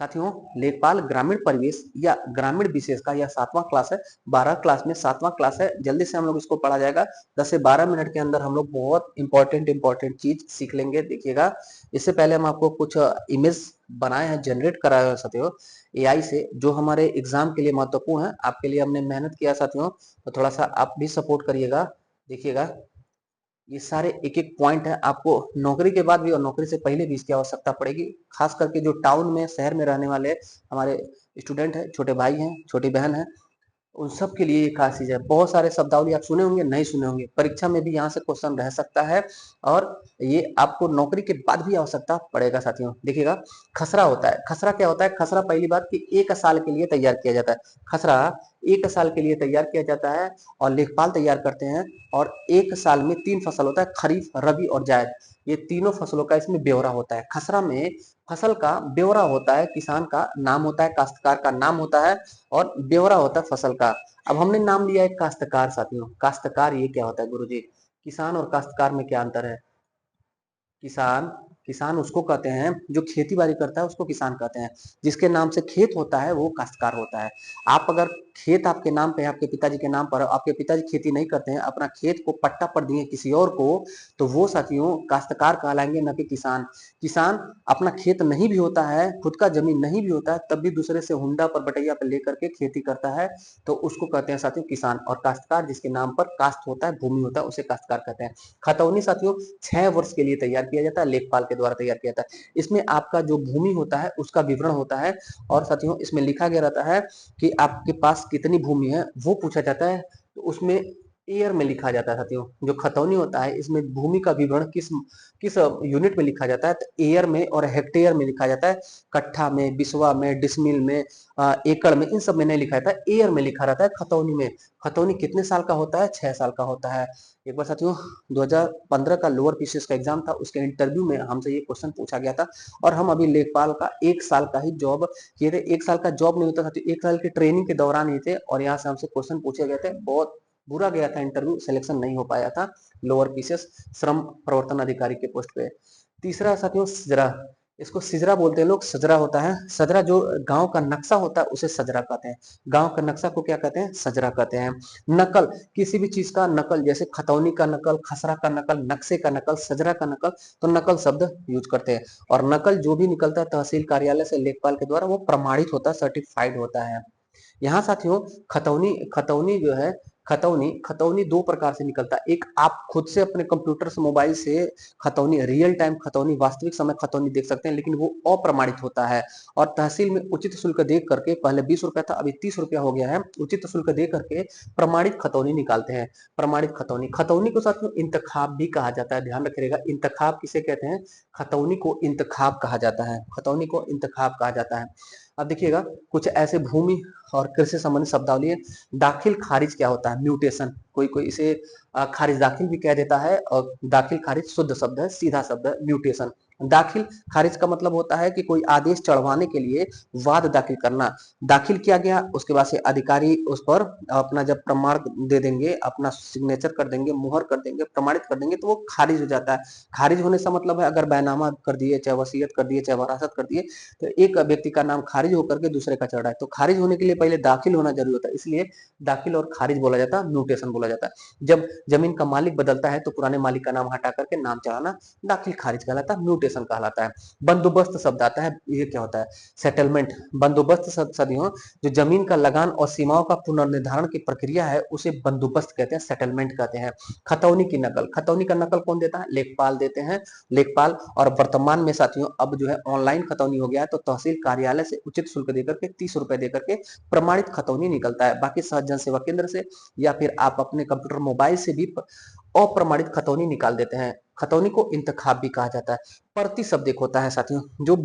साथियों, लेखपाल ग्रामीण परिवेश या ग्रामीण विशेष का यह 7वां क्लास है। 12 क्लास में 7वां क्लास है। जल्दी से हम लोग इसको पढ़ा जाएगा। 10 से 12 मिनट के अंदर हम लोग बहुत इंपॉर्टेंट चीज सीख लेंगे। देखिएगा, इससे पहले हम आपको कुछ इमेज बनाए हैं, जनरेट कराए हैं साथियों एआई से, जो हमारे एग्जाम के लिए महत्वपूर्ण है। आपके लिए हमने मेहनत किया साथियों, तो थोड़ा सा आप भी सपोर्ट करिएगा। देखिएगा, ये सारे एक एक पॉइंट है। आपको नौकरी के बाद भी और नौकरी से पहले भी इसकी आवश्यकता पड़ेगी। खास करके जो टाउन में, शहर में रहने वाले हमारे स्टूडेंट हैं, छोटे भाई हैं, छोटी बहन है, उन सब के लिए ये खास चीज है। बहुत सारे शब्दावली आप सुने होंगे, नहीं सुने होंगे, परीक्षा में भी यहाँ से क्वेश्चन रह सकता है और ये आपको नौकरी के बाद भी आवश्यकता पड़ेगा साथियों। देखिएगा, खसरा होता है। खसरा क्या होता है? खसरा पहली बात कि 1 साल के लिए तैयार किया जाता है। खसरा 1 साल के लिए तैयार किया जाता है और लेखपाल तैयार करते हैं। और 1 साल में 3 फसल होता है, खरीफ, रबी और जायद। ये तीनों फसलों का इसमें ब्यौरा होता है। खसरा में फसल का ब्यौरा होता है, किसान का नाम होता है, काश्तकार का नाम होता है और ब्यौरा होता है फसल का। अब हमने नाम लिया है काश्तकार साथियों। काश्तकार ये क्या होता है गुरुजी? किसान और काश्तकार में क्या अंतर है? किसान, किसान उसको कहते हैं जो खेती बाड़ी करता है, उसको किसान कहते हैं। जिसके नाम से खेत होता है वो काश्तकार होता है। आप अगर खेत आपके नाम पे है, आपके पिताजी के नाम पर, आपके पिताजी खेती नहीं करते हैं, अपना खेत को पट्टा पर दिए किसी और को, तो वो साथियों काश्तकार कहलाएंगे, न कि किसान। किसान अपना खेत नहीं भी होता है, खुद का जमीन नहीं भी होता है, तब भी दूसरे से हुंडा पर, बटैया पर लेकर के खेती करता है, तो उसको कहते हैं साथियों किसान। और काश्तकार जिसके नाम पर काश्त होता है, भूमि होता है, उसे काश्तकार कहते हैं। खतौनी साथियों 6 वर्ष के लिए तैयार किया जाता है, लेखपाल के द्वारा तैयार किया जाता है। इसमें आपका जो भूमि होता है उसका विवरण होता है और साथियों इसमें लिखा गया रहता है कि आपके पास कितनी भूमि है, वो पूछा जाता है। तो उसमें एयर में लिखा जाता है साथियों। जो खतौनी होता है इसमें भूमि का विवरण किस किस यूनिट में लिखा जाता है, तो एयर में और हेक्टेयर में लिखा जाता है। कट्ठा में, बिस्वा में, डिसमिल में, एकड़ में, इन सब में नहीं लिखा जाता है, एयर में लिखा रहता है खतौनी में। खतौनी कितने साल का होता है? 6 साल का होता है। एक बार साथियों 2015 का लोअर पीसीएस का एग्जाम था, उसके इंटरव्यू में हमसे ये क्वेश्चन पूछा गया था और हम अभी लेखपाल का 1 साल का ही जॉब किए थे। 1 साल का जॉब नहीं होता साथियों, 1 साल की ट्रेनिंग के दौरान ही थे और यहाँ से हमसे क्वेश्चन पूछे गए थे। बहुत बुरा गया था इंटरव्यू, सिलेक्शन नहीं हो पाया था लोअर पीसीएस श्रम प्रवर्तन अधिकारी के पोस्ट पे। तीसरा साथियों सिजरा, इसको सिजरा बोलते हैं लोग, सजरा होता है। सजरा जो गांव का नक्शा होता है उसे सजरा कहते हैं। गांव का नक्शा को क्या कहते हैं? सजरा कहते हैं। नकल, किसी भी चीज का नकल, जैसे खतौनी का नकल, खसरा का नकल, नक्शे का नकल, सजरा का नकल, तो नकल शब्द यूज करते हैं। और नकल जो भी निकलता है तहसील कार्यालय से लेखपाल के द्वारा, वो प्रमाणित होता है, सर्टिफाइड होता है। यहाँ साथियों खतौनी खतौनी जो है, खतौनी खतौनी दो प्रकार से निकलता है। एक, आप खुद से अपने कंप्यूटर से, मोबाइल से खतौनी, रियल टाइम खतौनी, वास्तविक समय खतौनी देख सकते हैं, लेकिन वो अप्रमाणित होता है। और तहसील में उचित शुल्क दे करके, पहले 20 रुपया था, अभी 30 रुपया हो गया है, उचित शुल्क दे करके प्रमाणित खतौनी निकालते हैं। प्रमाणित खतौनी, खतौनी को साथियों इंतखाब भी कहा जाता है, ध्यान रखिएगा। इंतखाब किसे कहते हैं? खतौनी को इंतखाब कहा जाता है। खतौनी को इंतखाब कहा जाता है। अब देखिएगा, कुछ ऐसे भूमि और कृषि संबंधित शब्दावली है। दाखिल खारिज क्या होता है? म्यूटेशन। कोई कोई इसे खारिज दाखिल भी कह देता है, और दाखिल खारिज शुद्ध शब्द है, सीधा शब्द है। म्यूटेशन, दाखिल खारिज का मतलब होता है कि कोई आदेश चढ़वाने के लिए वाद दाखिल करना। दाखिल किया गया, उसके बाद से अधिकारी उस पर अपना जब प्रमाण दे देंगे, अपना सिग्नेचर कर देंगे, मुहर कर देंगे, प्रमाणित कर देंगे, तो वो खारिज हो जाता है। खारिज होने से मतलब है, अगर बैनामा कर दिए, चाहे वसीयत कर दिए, चाहे वरासत कर दिए, तो एक व्यक्ति का नाम खारिज होकर के दूसरे का चढ़ रहा है, तो खारिज होने के लिए पहले दाखिल होना जरूरी होता है। इसलिए दाखिल और खारिज बोला जाता है, म्यूटेशन बोला जाता है। जब जमीन का मालिक बदलता है तो पुराने मालिक का नाम हटा करके नाम चढ़ाना दाखिल खारिज कहलाता है, म्यूटेशन कहलाता है। बंदोबस्त शब्द आता है, ये क्या होता है? सेटलमेंट। बंदोबस्त सदियों जो जमीन का लगान और सीमाओं का पुनर्निर्धारण की प्रक्रिया है, उसे बंदोबस्त कहते हैं, सेटलमेंट कहते हैं। खतौनी की नकल, खतौनी का नकल कौन देता है? लेखपाल देते हैं, लेखपाल। और वर्तमान में साथियों अब जो है ऑनलाइन खतौनी हो गया है, तो तहसील कार्यालय से उचित शुल्क देकर के 30 रुपए देकर के प्रमाणित खतौनी निकलता है। बाकी सहज जन सेवा केंद्र से या फिर आप अपने कंप्यूटर मोबाइल से भी अप्रमाणित खतौनी निकाल देते हैं। खतौनी को इंतखाब भी कहा जाता है। परती शब्द एक होता है साथियों, जो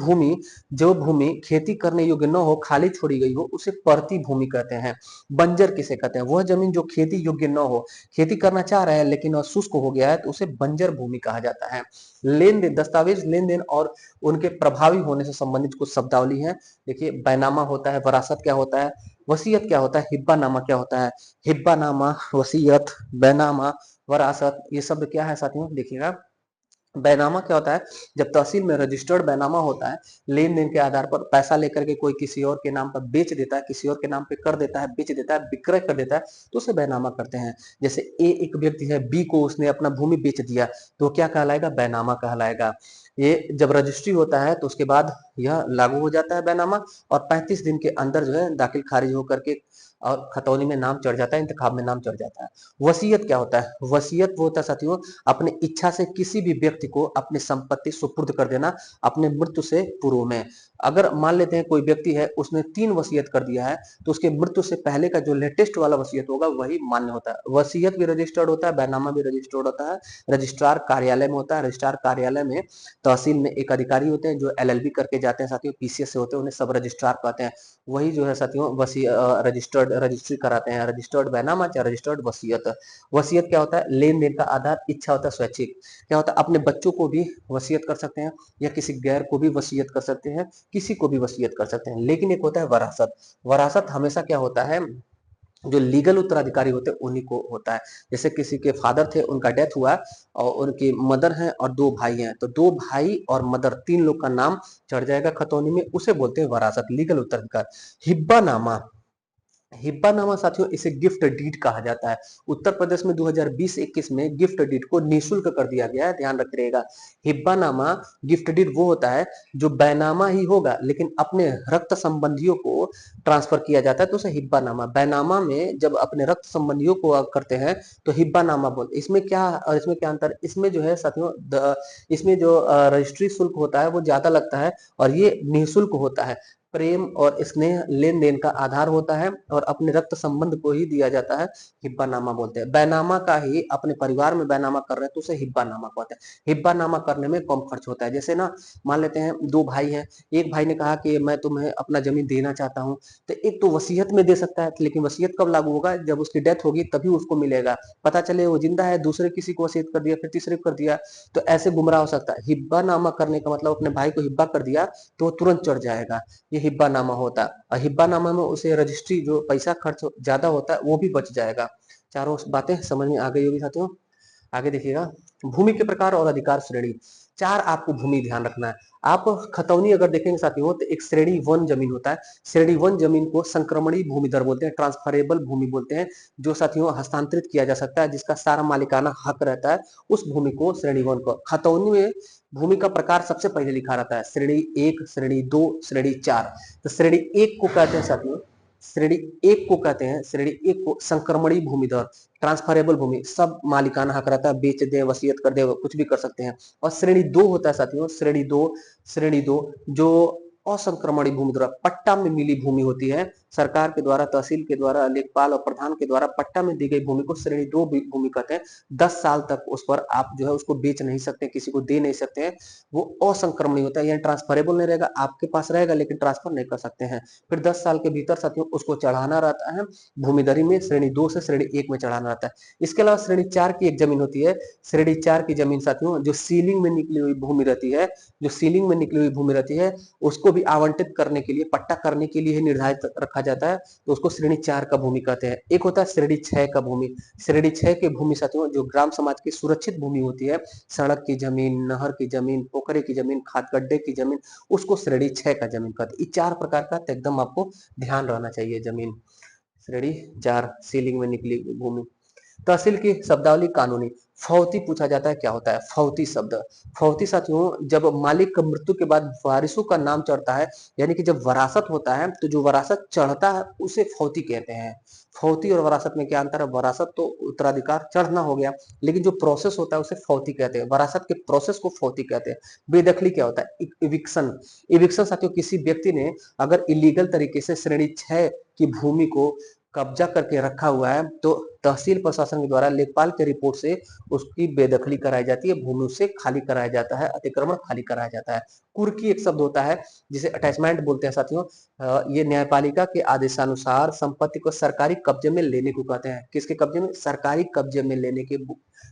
भूमि खेती करने योग्य न हो, खाली छोड़ी गई हो, उसे परती भूमि कहते हैं। बंजर किसे कहते हैं? वह जमीन जो खेती योग्य न हो, खेती करना चाह रहा है लेकिन वह शुष्क हो गया है, तो उसे बंजर भूमि कहा जाता है। लेन देन, दस्तावेज लेन देन और उनके प्रभावी होने से संबंधित कुछ शब्दावली है। देखिए, बैनामा होता है, वरासत क्या होता है, वसीयत क्या होता है, हिब्बानामा क्या होता है। हिब्बानामा, वसीयत, बैनामा, वरासत, ये शब्द क्या है साथियों? देखिएगा, बैनामा क्या होता है? जब तहसील में रजिस्टर्ड बैनामा होता है, लेन देन के आधार पर पैसा लेकर के कोई किसी और के नाम पर बेच देता है, किसी और के नाम पे कर देता है, बेच देता है, विक्रय कर देता है, तो उसे बैनामा करते हैं। जैसे ए एक व्यक्ति है, बी को उसने अपना भूमि बेच दिया, तो क्या कहलाएगा? बैनामा कहलाएगा। ये जब रजिस्ट्री होता है तो उसके बाद यह लागू हो जाता है बैनामा, और 35 दिन के अंदर जो है दाखिल खारिज होकर के और खतौनी में नाम चढ़ जाता है, इंतखाब में नाम चढ़ जाता है। वसीयत क्या होता है? वसीयत वो होता है साथियों, अपने इच्छा से किसी भी व्यक्ति को अपनी संपत्ति सुपुर्द कर देना अपने मृत्यु से पूर्व में। अगर मान लेते हैं कोई व्यक्ति है, उसने 3 वसीयत कर दिया है, तो उसके मृत्यु से पहले का जो लेटेस्ट वाला वसीयत होगा वही मान्य होता है। वसीयत भी रजिस्टर्ड होता है, बैनामा भी रजिस्टर्ड होता है। रजिस्ट्रार कार्यालय में होता है। रजिस्ट्रार कार्यालय में तहसील में एक अधिकारी होते हैं जो एलएलबी करके जाते हैं साथियों, पीसीएस से होते हैं, उन्हें सब रजिस्ट्रार कहते हैं। वही जो है साथियों रजिस्टर्ड रजिस्ट्री कराते हैं, रजिस्टर्ड बैनामा या रजिस्टर्ड वसीयत। वसीयत क्या होता है? लेन देन का आधार इच्छा होता है, स्वैच्छिक। क्या होता है? अपने बच्चों को भी वसीयत कर सकते हैं, या किसी गैर को भी वसीयत कर सकते हैं, किसी को भी वसीयत कर सकते हैं। लेकिन एक होता है वरासत। वरासत हमेशा क्या होता है? जो लीगल उत्तराधिकारी होते हैं उन्हीं को होता है। जैसे किसी के फादर थे, उनका डेथ हुआ और उनकी मदर है और 2 भाई हैं, तो 2 भाई और मदर 3 लोग का नाम चढ़ जाएगा खतौनी में, उसे बोलते हैं वरासत, लीगल उत्तराधिकार। हिब्बानामा, हिब्बानामा साथियों इसे गिफ्ट डीड कहा जाता है। उत्तर प्रदेश में 2020-21 में गिफ्ट डीड को निःशुल्क कर दिया गया है, ध्यान रखिएगा। हिब्बानामा गिफ्ट डीड वो होता है जो बैनामा ही होगा लेकिन अपने रक्त संबंधियों को ट्रांसफर किया जाता है, तो उसे हिब्बानामा। बैनामा में जब अपने रक्त संबंधियों को करते हैं तो हिब्बानामा बोलते हैं। इसमें क्या और इसमें क्या अंतर? इसमें जो है साथियों इसमें जो रजिस्ट्री शुल्क होता है वो ज्यादा लगता है, और ये निःशुल्क होता है। प्रेम और स्नेह लेन देन का आधार होता है और अपने रक्त संबंध को ही दिया जाता है, हिब्बानामा बोलते हैं। बैनामा का ही अपने परिवार में बैनामा कर रहे हैं तो उसे हिब्बानामा कहते हैं। हिब्बानामा करने में कम खर्च होता है। जैसे ना मान लेते हैं 2 भाई हैं, एक भाई ने कहा कि मैं तुम्हें अपना जमीन देना चाहता हूँ, तो एक तो वसीयत में दे सकता है, लेकिन वसीयत कब लागू होगा? जब उसकी डेथ होगी तभी उसको मिलेगा। पता चले वो जिंदा है, दूसरे किसी को वसीयत कर दिया, फिर तीसरे को कर दिया, तो ऐसे गुमराह हो सकता है। हिब्बानामा करने का मतलब अपने भाई को हिब्बा कर दिया तो वो तुरंत चढ़ जाएगा, ये हिब्बानामा होता है। और हिब्बानामा में उसे रजिस्ट्री जो पैसा खर्च ज्यादा होता है वो भी बच जाएगा। चारों बातें समझ में आ गई होगी साथियों। आगे देखिएगा, भूमि के प्रकार और अधिकार श्रेणी। 4 आपको भूमि ध्यान रखना है। आप खतौनी अगर देखेंगे साथियों तो एक श्रेणी 1 जमीन होता है। श्रेणी 1 जमीन को संक्रमणी भूमि दर बोलते हैं, ट्रांसफरेबल भूमि बोलते हैं, जो साथियों हस्तांतरित किया जा सकता है, जिसका सारा मालिकाना हक रहता है, उस भूमि को श्रेणी 1 को। खतौनी में भूमि का प्रकार सबसे पहले लिखा रहता है, श्रेणी 1, श्रेणी 2, श्रेणी 4। तो श्रेणी 1 को कहते हैं साथियों, श्रेणी 1 को कहते हैं, श्रेणी 1 को संक्रमणी भूमि दर, ट्रांसफरेबल भूमि, सब मालिकाना हक रहता है, बेच दे, वसीयत कर दे, कुछ भी कर सकते हैं। और श्रेणी 2 होता है साथियों, श्रेणी 2 जो असंक्रमणी भूमि द्वारा पट्टा में मिली भूमि होती है, सरकार के द्वारा, तहसील के द्वारा, लेखपाल और प्रधान के द्वारा पट्टा में दी गई भूमि को श्रेणी 2 भूमि कहते हैं। 10 साल तक उस पर आप जो है उसको बेच नहीं सकते, किसी को दे नहीं सकते हैं, वो असंक्रमणीय होता है, यानी ट्रांसफरेबल नहीं रहेगा, आपके पास रहेगा लेकिन ट्रांसफर नहीं कर सकते हैं। फिर 10 साल के भीतर साथियों उसको चढ़ाना रहता है भूमिदरी में, श्रेणी 2 से श्रेणी 1 में चढ़ाना रहता है। इसके अलावा श्रेणी 4 की एक जमीन होती है। श्रेणी 4 की जमीन साथियों जो सीलिंग में निकली हुई भूमि रहती है, जो सीलिंग में निकली हुई भूमि रहती है, उसको भी आवंटित करने के लिए, पट्टा करने के लिए निर्धारित रखा जाता है, तो उसको श्रेणी 4 का भूमि कहते हैं। एक होता है श्रेणी 6 का भूमि। श्रेणी 6 की भूमि साथियों जो ग्राम समाज की सुरक्षित भूमि होती है, सड़क की जमीन, नहर की जमीन, पोखरे की जमीन, खाद गड्ढे की जमीन, उसको श्रेणी 6 का जमीन कहते हैं। ये 4 प्रकार का एकदम आपको ध्यान रहना चाहिए जमीन। श्रेणी 4 सीलिंग में निकली भूमि। तहसील की शब्दावली कानूनी। फौती पूछा जाता है, क्या होता है फौती शब्द? फौती साथियों जब मालिक की मृत्यु के बाद वारिसों का नाम चढ़ता है, यानी कि जब वरासत होता है तो जो वरासत चढ़ता है उसे फौती कहते हैं। फौती और वरासत में क्या अंतर है? वरासत तो उत्तराधिकार चढ़ना हो गया, लेकिन जो प्रोसेस होता है उसे फौती कहते हैं। वरासत के प्रोसेस को फौती कहते हैं। बेदखली क्या होता है? इविक्शन। इविक्शन साथियों किसी व्यक्ति ने अगर इलीगल तरीके से श्रेणी 6 की भूमि को कब्जा करके रखा हुआ है तो तहसील प्रशासन के द्वारा लेखपाल के रिपोर्ट से उसकी बेदखली कराई जाती है, भूमि से खाली कराया जाता है, अतिक्रमण खाली कराया जाता है। कुर्की एक शब्द होता है जिसे अटैचमेंट बोलते हैं साथियों। ये न्यायपालिका के आदेशानुसार संपत्ति को सरकारी कब्जे में लेने को कहते हैं। किसके कब्जे में? सरकारी कब्जे में लेने के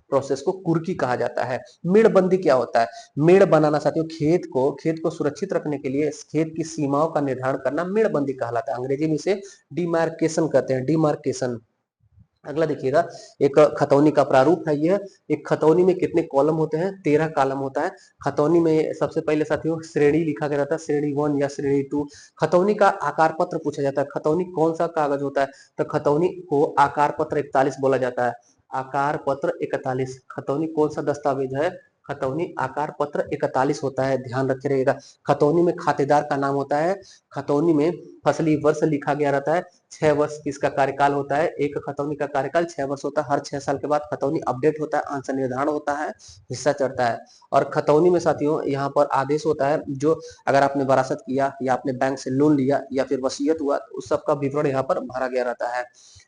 प्रोसेस को कुर्की कहा जाता है। मेड़बंदी क्या होता है? मेड़ बनाना साथियों खेत को सुरक्षित रखने के लिए खेत की सीमाओं का निर्धारण करना मेड़बंदी कहलाता है। अंग्रेजी में इसे डिमार्केशन कहते हैं, डिमार्केशन। अगला देखिएगा, एक खतौनी का प्रारूप है यह। एक खतौनी में कितने कॉलम होते हैं? 13 कॉलम होता है। खतौनी में सबसे पहले साथियों श्रेणी लिखा गया रहता है, श्रेणी 1 या श्रेणी 2। खतौनी का आकार पत्र पूछा जाता है। खतौनी कौन सा कागज होता है? तो खतौनी को आकार पत्र 41 बोला जाता है। आकार पत्र 41। खतौनी कौन सा दस्तावेज है? खतौनी आकार पत्र 41 होता है, ध्यान रखे रहिएगा। खतौनी में खातेदार का नाम होता है। खतौनी में फसली वर्ष लिखा गया रहता है। 6 वर्ष इसका कार्यकाल होता है। एक खतौनी का कार्यकाल 6 वर्ष होता है। हर 6 साल के बाद खतौनी अपडेट होता है, अंश निर्धारण होता है, हिस्सा चढ़ता है। और खतौनी में साथियों यहाँ पर आदेश होता है, जो अगर आपने वरासत किया या आपने बैंक से लोन लिया या फिर वसीयत हुआ, उस सब का विवरण यहाँ पर भरा गया रहता है।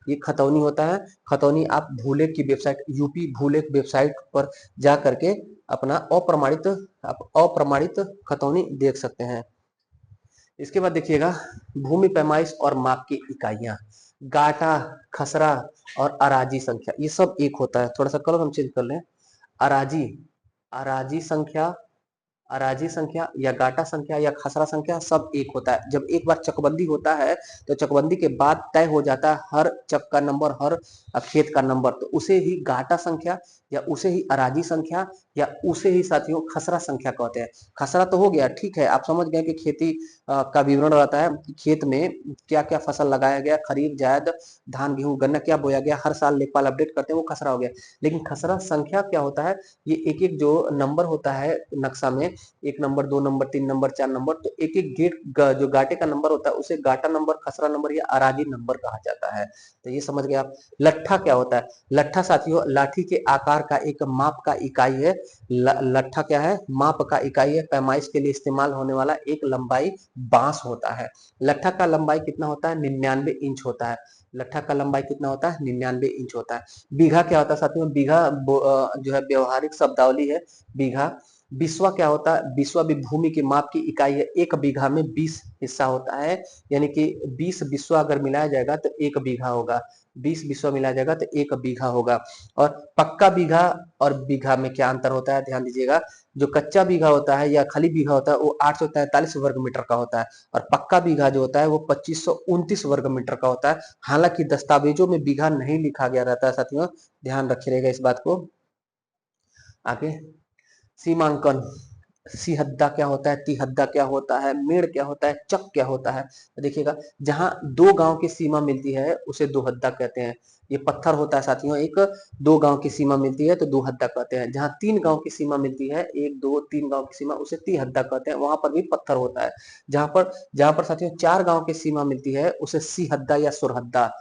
ये खतौनी होता है। खतौनी आप भूलेख की वेबसाइट, यूपी भूलेख वेबसाइट पर जा करके अपना अप्रमाणित खतौनी देख सकते हैं। इसके बाद देखिएगा, भूमि पैमाइश और माप की इकाइयां, गाटा, खसरा और अराजी संख्या, ये सब एक होता है। थोड़ा सा कलर हम चेंज कर लें। अराजी, अराजी संख्या, अराजी संख्या या गाटा संख्या या खसरा संख्या सब एक होता है। जब एक बार चकबंदी होता है तो चकबंदी के बाद तय हो जाता है हर चक का नंबर, हर खेत का नंबर, तो उसे ही गाटा संख्या या उसे ही अराजी संख्या या उसे ही साथियों खसरा संख्या कहते हैं। खसरा तो हो गया, ठीक है, आप समझ गए कि खेती का विवरण रहता है कि खेत में क्या क्या फसल लगाया गया, खरीफ, जायद, धान, गेहूं, गन्ना क्या बोया गया, हर साल लेखपाल अपडेट करते हैं, वो खसरा हो गया। लेकिन खसरा संख्या क्या होता है? ये एक एक जो नंबर होता है नक्शा में, 1 नंबर, 2 नंबर, 3 नंबर, 4 नंबर, तो एक एक जो गाटे का नंबर होता है उसे गाटा नंबर, खसरा नंबर या अराजी नंबर कहा जाता है। तो ये समझ गए आप। लट्ठा क्या होता है? लट्ठा साथियों लाठी के आकार का एक माप का इकाई है। लट्ठा क्या है? माप का इकाई है। पैमाइश के लिए इस्तेमाल होने वाला एक लंबाई बांस होता है। लट्ठा का लंबाई कितना होता है? 99 इंच होता है। लट्ठा का लंबाई कितना होता है? 99 इंच होता है। बीघा क्या होता है साथियों? बीघा जो है व्यवहारिक शब्दावली है बीघा। बिस्वा क्या होता है? बिस्वा भी भूमि की माप की इकाई है। एक बीघा में 20 हिस्सा होता है, यानी कि 20 बिस्वा अगर मिलाया जाएगा तो 1 बीघा होगा। 20 बिस्वा मिलाया जाएगा तो 1 बीघा होगा। और पक्का बीघा और बीघा में क्या अंतर होता है? ध्यान दीजिएगा। जो कच्चा बीघा होता है या खाली बीघा होता है वो 843 वर्ग मीटर का होता है, और पक्का बीघा जो होता है वो 2529 वर्ग मीटर का होता है। हालांकि दस्तावेजों में बीघा नहीं लिखा गया रहता है साथियों, ध्यान रखिएगा इस बात को। आगे सीमांकन, सिहद्दा क्या होता है, तिहद्दा क्या होता है, मेड़ क्या होता है, चक क्या होता है? तो देखिएगा, जहां 2 गांव की सीमा मिलती है उसे दोहद्दा कहते हैं। ये पत्थर होता है साथियों। एक 2 गांव की सीमा मिलती है तो दोहद्दा कहते हैं। जहां 3 गांव की सीमा मिलती है, 1 2 3 गांव की सीमा, उसे तिहद्दा कहते हैं, वहां पर भी पत्थर होता है। जहां पर साथियों 4 गांव की सीमा मिलती है उसे सिहद्दा या सुरहद्दा,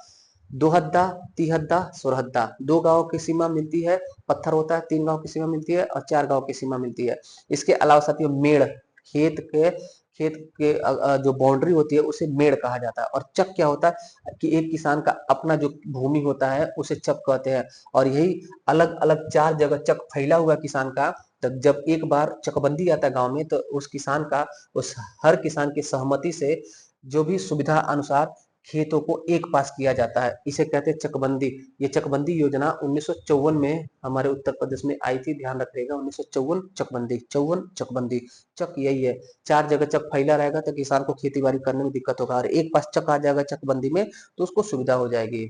दोहद्दा, तिहद्दा, सुरहद्दा। 2 गांव की सीमा मिलती है, पत्थर होता है। 3 गांव की सीमा मिलती है और 4 गांव की सीमा मिलती है। इसके अलावा साथियों मेड़, खेत के जो बाउंड्री होती है उसे मेड़ कहा जाता है। और चक क्या होता है कि एक किसान का अपना जो भूमि होता है उसे चक कहते हैं। और यही अलग अलग 4 जगह चक फैला हुआ किसान का, तब जब एक बार चकबंदी आता है गांव में, तो उस किसान का, उस हर किसान की सहमति से जो भी सुविधा अनुसार खेतों को एक पास किया जाता है, इसे कहते हैं चकबंदी। ये चकबंदी योजना 1954 में हमारे उत्तर प्रदेश में आई थी, ध्यान रखिएगा। 1954 चकबंदी, 54 चकबंदी। चक यही है, 4 जगह चक फैला रहेगा तो किसान को खेती बाड़ी करने में दिक्कत होगा, और एक पास चक आ जाएगा चकबंदी में तो उसको सुविधा हो जाएगी।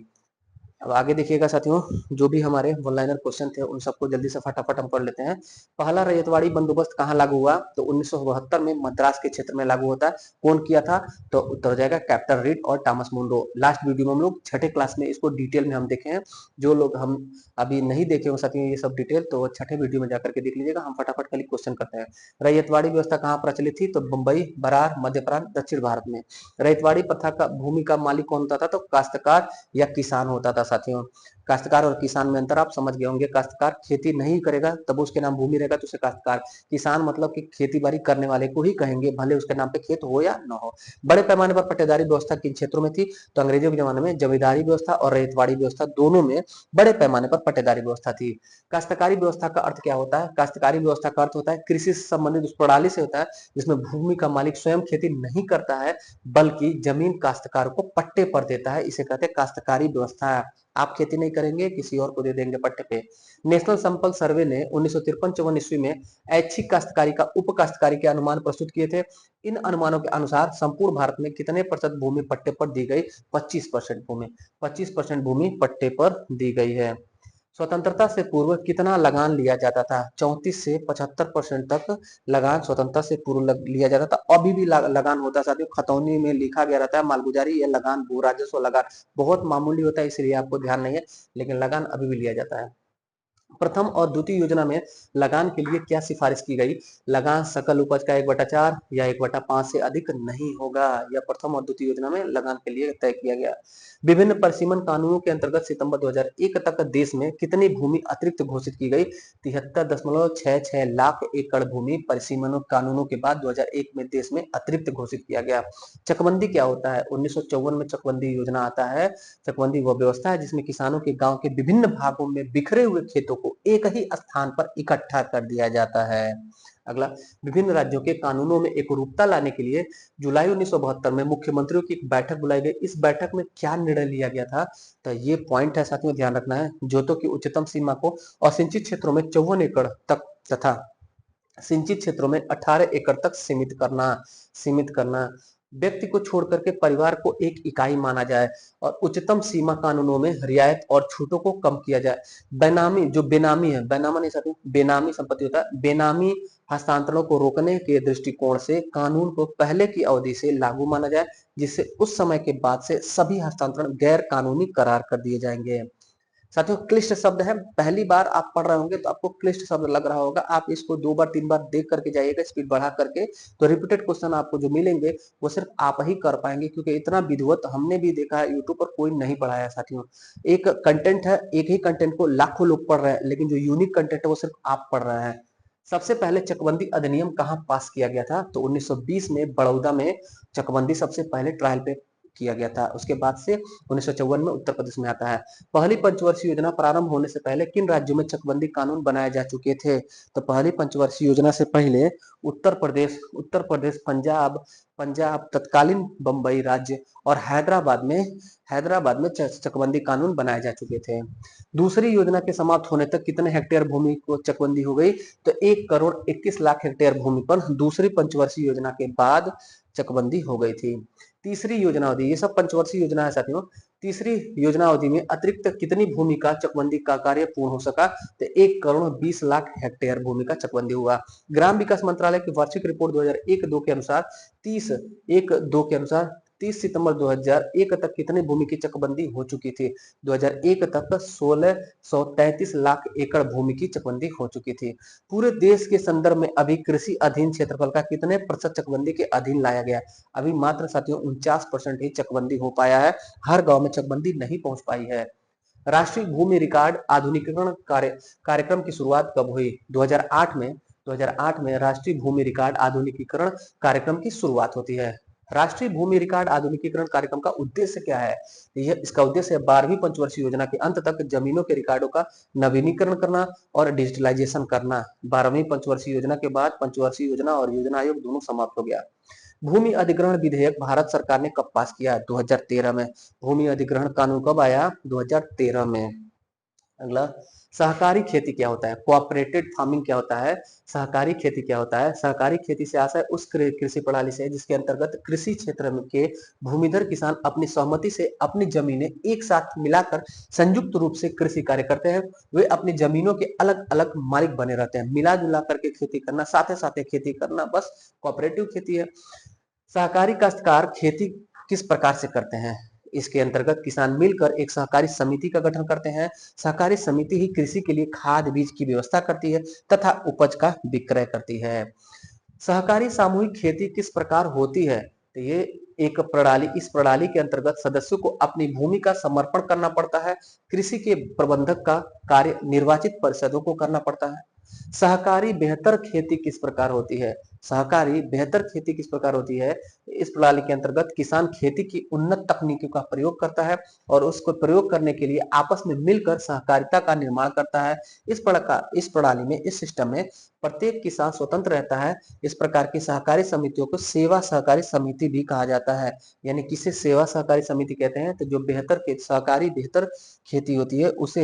अब आगे देखिएगा साथियों, जो भी हमारे वन लाइनर क्वेश्चन थे उन सबको जल्दी से फटाफट हम कर लेते हैं। पहला रैयतवाड़ी बंदोबस्त कहाँ लागू हुआ? तो 1972 में मद्रास के क्षेत्र में लागू होता है। कौन किया था? तो उत्तर हो जाएगा कैप्टन रीड और टॉमस मुंडो। लास्ट वीडियो में हम लोग 6ठे क्लास में इसको डिटेल में हम देखे हैं। जो लोग हम अभी नहीं देखे हो साथियों ये सब डिटेल, तो 6ठे वीडियो में जाकर के देख लीजिएगा। हम फटाफट खाली क्वेश्चन करते हैं। रैयतवाड़ी व्यवस्था कहाँ प्रचलित थी? तो मुंबई, बरार, मध्य प्रांत, दक्षिण भारत में। रैयतवाड़ी प्रथा का भूमि का मालिक कौन होता था? तो काश्तकार या किसान होता था साथियों। काश्तकार और किसान में अंतर आप समझ गए होंगे। काश्तकार खेती नहीं करेगा तब उसके नाम भूमि रहेगा तो उसे काश्तकार। किसान मतलब कि खेती बाड़ी करने वाले को ही कहेंगे, भले उसके नाम पे खेत हो या न हो। बड़े पैमाने पर पट्टेदारी व्यवस्था किन क्षेत्रों में थी? तो अंग्रेजों के जमाने में जमींदारी व्यवस्था और रैयतवाड़ी व्यवस्था दोनों में बड़े पैमाने पर पट्टेदारी व्यवस्था थी। काश्तकारी व्यवस्था का अर्थ क्या होता है? काश्तकारी व्यवस्था का अर्थ होता है कृषि से संबंधित उस प्रणाली से होता है जिसमें भूमि का मालिक स्वयं खेती नहीं करता है, बल्कि जमीन काश्तकार को पट्टे पर देता है, इसे कहते हैं काश्तकारी व्यवस्था। आप खेती नहीं करेंगे, किसी और को दे देंगे पट्टे पे। नेशनल संपर्क सर्वे ने 1953-54 ईस्वी में ऐच्छिक काश्तकारी का उप काश्तकारी के अनुमान प्रस्तुत किए थे। इन अनुमानों के अनुसार संपूर्ण भारत में कितने प्रतिशत भूमि पट्टे पर दी गई? 25% भूमि, 25% भूमि पट्टे पर दी गई है। स्वतंत्रता से पूर्व कितना लगान लिया जाता था? 34 से 75% तक लगान स्वतंत्रता से पूर्व लिया जाता था। अभी भी लगान होता है साथियों, खतौनी में लिखा गया रहता है मालगुजारी या लगान, भू राजस्व लगान बहुत मामूली होता है, इसलिए आपको ध्यान नहीं है, लेकिन लगान अभी भी लिया जाता है। प्रथम और द्वितीय योजना में लगान के लिए क्या सिफारिश की गई? लगान सकल उपज का 1/4 या 1/5 से अधिक नहीं होगा। यह प्रथम और द्वितीय योजना में लगान के लिए तय किया गया। विभिन्न परिसीमन कानूनों के अंतर्गत सितंबर 2001 तक देश में कितनी भूमि अतिरिक्त घोषित की गई? 73.66 लाख एकड़ भूमि परिसीमन कानूनों के बाद 2001 में देश में अतिरिक्त घोषित किया गया। चकबंदी क्या होता है? 1954 में चकबंदी योजना आता है। चकबंदी वह व्यवस्था है जिसमें किसानों के गांव के विभिन्न भागों में बिखरे हुए खेतों को एक ही स्थान पर इकट्ठा कर दिया जाता है। अगला, विभिन्न राज्यों के कानूनों में एकरूपता लाने के लिए जुलाई 1972 में मुख्यमंत्रियों की एक बैठक बुलाई गई। इस बैठक में क्या निर्णय लिया गया था? तो ये पॉइंट है साथियों, ध्यान रखना है। जोतों की उच्चतम सीमा को असिंचित क्षेत्रों में 54 एकड़ तक तथा सिंचित क्षेत्रों में 18 एकड़ तक सीमित करना। व्यक्ति को छोड़ करके परिवार को एक इकाई माना जाए और उच्चतम सीमा कानूनों में रियायत और छूटों को कम किया जाए। बेनामी, जो बेनामी है, बेनामा नहीं साथियों, बेनामी संपत्ति होता है, बेनामी हस्तांतरणों को रोकने के दृष्टिकोण से कानून को पहले की अवधि से लागू माना जाए, जिससे उस समय के बाद से सभी हस्तांतरण गैर कानूनी करार कर दिए जाएंगे। साथियों, क्लिष्ट शब्द है, पहली बार आप पढ़ रहे होंगे तो आपको क्लिष्ट शब्द लग रहा होगा। आप इसको 2 बार 3 बार देख करके जाइएगा स्पीड बढ़ा करके, तो रिपीटेड क्वेश्चन आपको जो मिलेंगे वो सिर्फ आप ही कर पाएंगे, क्योंकि इतना विधिवत हमने भी देखा है यूट्यूब पर कोई नहीं पढ़ाया है साथियों। एक कंटेंट है, एक ही कंटेंट को लाखों लोग पढ़ रहे हैं, लेकिन जो यूनिक कंटेंट है वो सिर्फ आप पढ़ रहे हैं। सबसे पहले चकबंदी अधिनियम कहां पास किया गया था? तो 1920 में बड़ौदा में चकबंदी सबसे पहले ट्रायल पे किया गया था। उसके बाद से 1954 में उत्तर प्रदेश में आता है। पहली पंचवर्षीय योजना प्रारंभ होने से पहले किन राज्यों में चकबंदी कानून बनाए जा चुके थे? तो पहली पंचवर्षीय योजना से पहले उत्तर प्रदेश, पंजाब, तत्कालीन बंबई राज्य और हैदराबाद में चकबंदी कानून बनाए जा चुके थे। दूसरी योजना के समाप्त होने तक कितने हेक्टेयर भूमि को चकबंदी हो गई? तो 1,21,00,000 हेक्टेयर भूमि पर दूसरी पंचवर्षीय योजना के बाद चकबंदी हो गई थी। तीसरी योजना अवधि, ये सब पंचवर्षीय योजना है साथियों। तीसरी योजना अवधि में अतिरिक्त कितनी भूमि का चकबंदी का कार्य पूर्ण हो सका? तो 1,20,00,000 हेक्टेयर भूमि का चकबंदी हुआ। ग्राम विकास मंत्रालय की वार्षिक रिपोर्ट 2001-2 के अनुसार 30 सितंबर 2001 तक कितनी भूमि की चकबंदी हो चुकी थी? 2001 तक 1633 लाख एकड़ भूमि की चकबंदी हो चुकी थी। पूरे देश के संदर्भ में अभी कृषि अधीन क्षेत्रफल का कितने प्रतिशत चकबंदी के अधीन लाया गया? अभी मात्र साथियों 49% ही चकबंदी हो पाया है। हर गांव में चकबंदी नहीं पहुंच पाई है। राष्ट्रीय भूमि रिकॉर्ड आधुनिकीकरण कार्यक्रम की शुरुआत कब हुई? 2008 में राष्ट्रीय भूमि रिकॉर्ड आधुनिकीकरण कार्यक्रम की शुरुआत होती है। राष्ट्रीय भूमि रिकॉर्ड आधुनिकीकरण कार्यक्रम का उद्देश्य क्या है? इसका उद्देश्य 12वीं पंचवर्षीय योजना के अंत तक जमीनों के रिकॉर्डों का नवीनीकरण करना और डिजिटलाइजेशन करना। 12वीं पंचवर्षीय योजना के बाद पंचवर्षीय योजना और योजना आयोग दोनों समाप्त हो गया। भूमि अधिग्रहण विधेयक भारत सरकार ने कब पास किया? 2013 में। भूमि अधिग्रहण कानून कब आया? 2013 में। अगला, सहकारी खेती क्या होता है? कोऑपरेटिव फार्मिंग क्या होता है? सहकारी खेती क्या होता है? सहकारी खेती से आशय उस कृषि प्रणाली से जिसके अंतर्गत कृषि क्षेत्र के भूमिधर किसान अपनी सहमति से अपनी जमीनें एक साथ मिलाकर संयुक्त रूप से कृषि कार्य करते हैं। वे अपनी जमीनों के अलग अलग मालिक बने रहते हैं। मिला जुला करके खेती करना, साथे साथे खेती करना, बस कोऑपरेटिव खेती है। सहकारी काश्तकार खेती किस प्रकार से करते हैं? इसके अंतर्गत किसान मिलकर एक सहकारी समिति का गठन करते हैं। सहकारी समिति ही कृषि के लिए खाद बीज की व्यवस्था करती है तथा उपज का विक्रय करती है। सहकारी सामूहिक खेती किस प्रकार होती है? तो ये एक प्रणाली, इस प्रणाली के अंतर्गत सदस्यों को अपनी भूमि का समर्पण करना पड़ता है। कृषि के प्रबंधक का कार्य निर्वाचित परिषदों को करना पड़ता है। सहकारी बेहतर खेती किस प्रकार होती है? सहकारी बेहतर खेती किस प्रकार होती है? इस प्रणाली के अंतर्गत किसान खेती की उन्नत तकनीकों का प्रयोग करता है और उसको प्रयोग करने के लिए आपस में मिलकर सहकारिता का निर्माण करता है। इस प्रणाली में, इस सिस्टम में प्रत्येक किसान स्वतंत्र रहता है। इस प्रकार की सहकारी समितियों को सेवा सहकारी समिति भी कहा जाता है। यानी किसे सेवा सहकारी समिति कहते हैं? तो जो सहकारी बेहतर खेती होती है उसे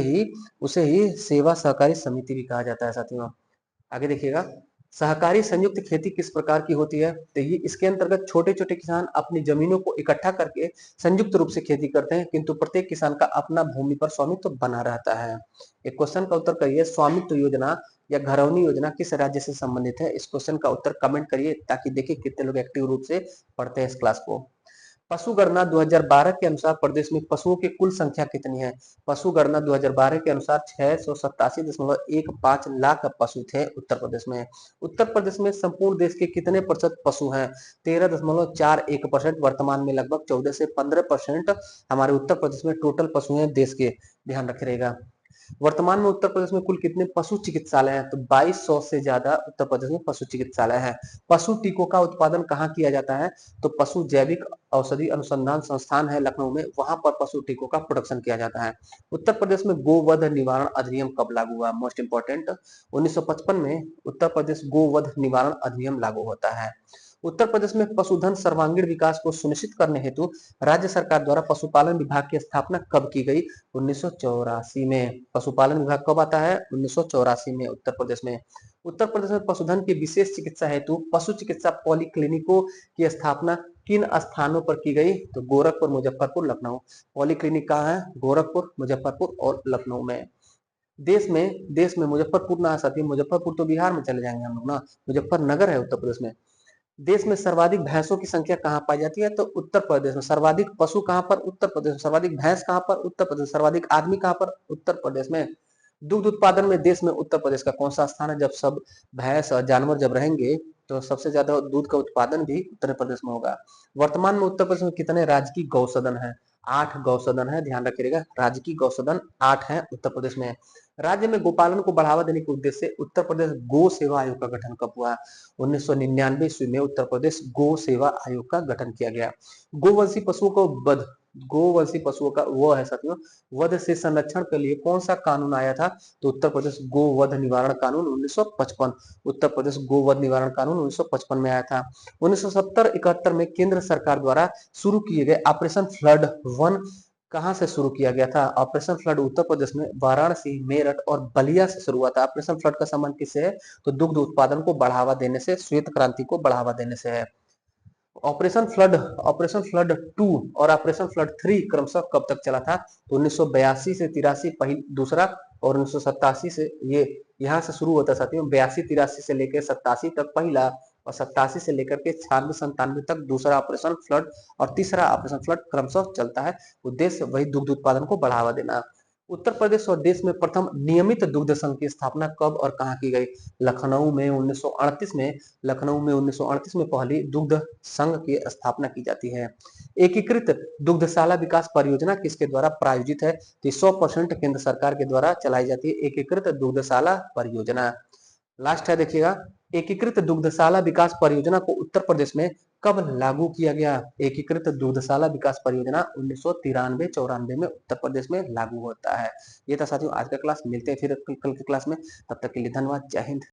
ही सेवा सहकारी समिति भी कहा जाता है साथियों। आगे देखिएगा, सहकारी संयुक्त खेती किस प्रकार की होती है? तो ये इसके अंतर्गत छोटे छोटे किसान अपनी जमीनों को इकट्ठा करके संयुक्त रूप से खेती करते हैं, किंतु प्रत्येक किसान का अपना भूमि पर स्वामित्व बना रहता है। एक क्वेश्चन का उत्तर करिए, स्वामित्व योजना या घरौनी योजना किस राज्य से संबंधित है? इस क्वेश्चन का उत्तर कमेंट करिए ताकि देखिए कितने लोग एक्टिव रूप से पढ़ते हैं इस क्लास को। पशु गणना 2012 के अनुसार प्रदेश में पशुओं की कुल संख्या कितनी है? पशु गणना 2012 के अनुसार 687.15 लाख पशु थे उत्तर प्रदेश में। उत्तर प्रदेश में संपूर्ण देश के कितने प्रतिशत पशु हैं? 13.41%। वर्तमान में लगभग 14 से 15% हमारे उत्तर प्रदेश में टोटल पशु हैं देश के, ध्यान रखे रहेगा। वर्तमान में उत्तर प्रदेश में कुल कितने पशु चिकित्सालय हैं? तो 2200 से ज्यादा उत्तर प्रदेश में पशु चिकित्सालय है। पशु टीकों का उत्पादन कहाँ किया जाता है? तो पशु जैविक औषधि अनुसंधान संस्थान है लखनऊ में, वहां पर पशु टीकों का प्रोडक्शन किया जाता है। उत्तर प्रदेश में गोवध निवारण अधिनियम कब लागू हुआ? मोस्ट इंपोर्टेंट, 1955 में उत्तर प्रदेश गोवध निवारण अधिनियम लागू होता है। उत्तर प्रदेश में पशुधन सर्वांगीण विकास को सुनिश्चित करने हेतु राज्य सरकार द्वारा पशुपालन विभाग की स्थापना कब की गई? 1984 में। पशुपालन विभाग कब आता है? 1984 में उत्तर प्रदेश में। उत्तर प्रदेश में पशुधन की विशेष चिकित्सा हेतु पशु चिकित्सा पॉलीक्लिनिकों की स्थापना किन स्थानों पर की गई? तो गोरखपुर, मुजफ्फरपुर, लखनऊ। पॉलीक्लिनिक कहाँ है? गोरखपुर, मुजफ्फरपुर और लखनऊ में। देश में मुजफ्फरपुर ना साथी, मुजफ्फरपुर तो बिहार में चले जाएंगे हम लोग ना, मुजफ्फरनगर है उत्तर प्रदेश में। देश में सर्वाधिक भैंसों की संख्या कहाँ पाई जाती है? तो उत्तर प्रदेश में। सर्वाधिक पशु कहाँ पर? उत्तर प्रदेश में। सर्वाधिक भैंस कहाँ पर? उत्तर प्रदेश। सर्वाधिक आदमी कहाँ पर? उत्तर प्रदेश में। दुग्ध उत्पादन में देश में उत्तर प्रदेश का कौन सा स्थान है? जब सब भैंस और जानवर जब रहेंगे तो सबसे ज्यादा दूध का उत्पादन भी उत्तर प्रदेश में होगा। वर्तमान में उत्तर प्रदेश में कितने राजकीय गौसदन है? 8 गौसदन है, ध्यान रखिएगा। राजकीय गौसदन 8 है उत्तर प्रदेश में। राज्य में गोपालन को बढ़ावा देने के उद्देश्य से उत्तर प्रदेश गो सेवा आयोग का गठन कब हुआ? 1999 ईस्वी में उत्तर प्रदेश गो सेवा आयोग का गठन किया गया। गोवंशी पशुओं को वध गोवंशी पशुओं का वो है साथियों, वध से संरक्षण के लिए कौन सा कानून आया था? तो उत्तर प्रदेश गोवध निवारण कानून 1955। उत्तर प्रदेश गोवध निवारण कानून 1955 में आया था। 1970-71 में केंद्र सरकार द्वारा शुरू किए गए ऑपरेशन फ्लड 1 कहां से शुरू किया गया था? ऑपरेशन फ्लड उत्तर प्रदेश में वाराणसी, मेरठ और बलिया से शुरू हुआ था। ऑपरेशन फ्लड का संबंध किससे है? तो दुग्ध उत्पादन को बढ़ावा देने से, श्वेत क्रांति को बढ़ावा देने से है। ऑपरेशन फ्लड 2 और ऑपरेशन फ्लड 3 क्रमशः कब तक चला था? तो 1982 से 83 दूसरा, और 1987 से ये यहाँ से शुरू होता साथियों। 82-83 से लेकर 87 तक पहला, और 87 से लेकर के 96-97 तक दूसरा ऑपरेशन फ्लड, और तीसरा ऑपरेशन फ्लड क्रमशः चलता है। उद्देश्य वही दुग्ध उत्पादन को बढ़ावा देना। उत्तर प्रदेश और देश में प्रथम नियमित दुग्ध संघ की स्थापना कब और कहाँ की गई? लखनऊ में 1938 में। लखनऊ में 1938 में पहली दुग्ध संघ की स्थापना की जाती है। एकीकृत दुग्धशाला विकास परियोजना किसके द्वारा प्रायोजित है? तो 100% केंद्र सरकार के द्वारा चलाई जाती है एकीकृत दुग्धशाला परियोजना। लास्ट है देखिएगा, एकीकृत दुग्धशाला विकास परियोजना को उत्तर प्रदेश में कब लागू किया गया? एकीकृत दुग्धशाला विकास परियोजना 1993-94 में उत्तर प्रदेश में लागू होता है। ये था साथियों आज का क्लास, मिलते हैं फिर कल के क्लास में, तब तक के लिए धन्यवाद, जय हिंद।